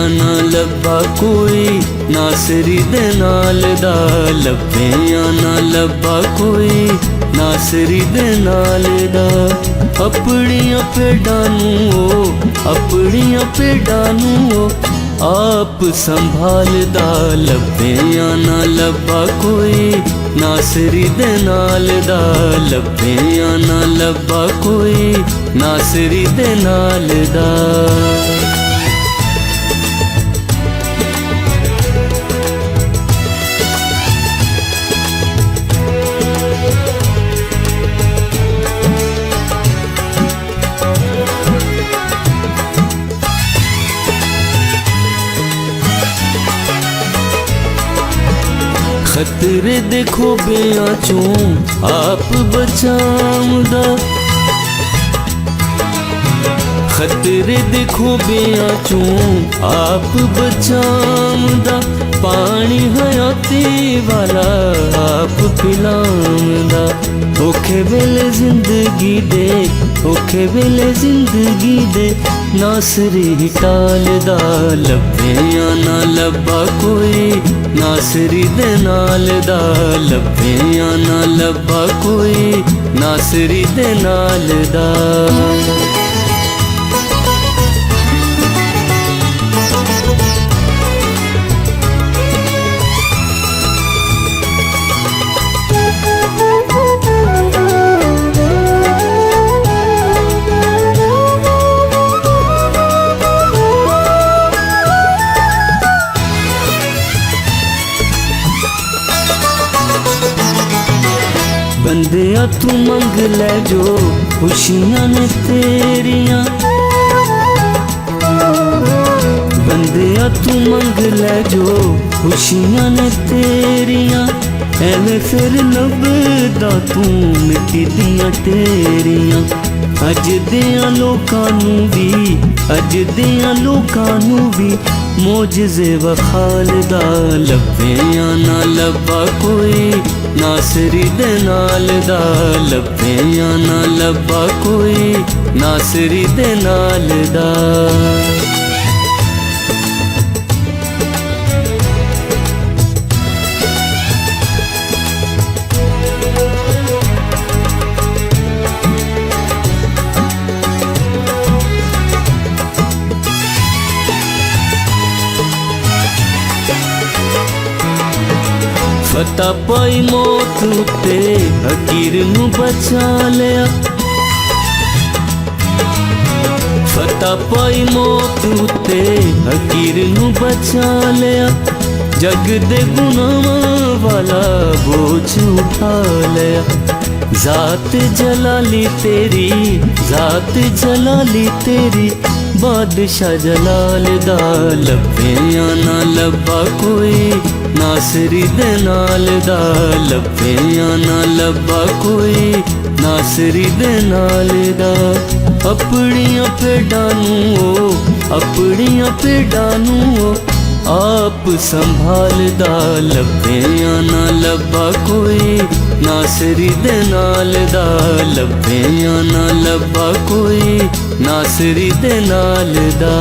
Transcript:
ना लब्बा कोई नासरी दे नाल दा, लब्बिया ना लब्बा कोई नासरी दे नाल दा। अपनियां भेडां नूं अपनियां भेडां नूं आप संभालदा, लब्बिया ना लब्बा कोई नासरी दे नाल दा, लब्बिया ना लब्बा कोई नासरी दे नाल दा। खतरे देखो बेआ चों आप बचाउंदा, खतरे देखो बेआ चों आप बचाउंदा। पानी हयाती वाला आप पिलाउंदा, औखे वेले जिंदगी दे औखे वेले जिंदगी दे नासरी टालदा, लब्बिया ना लब्बा कोई नासरी दे नाल दा, लब्बिया ना लब्बा कोई नासरी दे नाल दा। बंदिया तू मंग ले जो खुशियां ने तेरियां, बंदिया तू मंग ले जो खुशियां ने तेरियां। एवें फिर लभदा तू मिट्टी दियां टेरियां। अज दियां लोकां नूं भी अज दियां लोकां नूं भी मोजज़े वखालदा, लब्बिया ना लब्बा कोई नासरी दे नाल दा, लब्बिया ना लब्बा कोई नासरी दे नाल दा। फतह पाई मौत उत्ते हकीर नूं बचा लिया, फतह पाई मौत उत्ते हकीर नूं बचा लिया। जग दे गुनाहां वाला बोझ उठा लिया। जात जलाली तेरी जात जलाली तेरी बादशाह जलाल दा, लब्बिया ना लब्बा कोई नासरी दे नाल दा, लब्बिया ना लब्बा कोई नासरी दे नाल दा। अपनियां भेडां नूं अपनियां भेडां नूं आप संभालदा, लब्बिया ना लब्बा कोई नासरी दे नाल दा, लब्बिया ना लब्बा कोई नासरी दे नाल दा।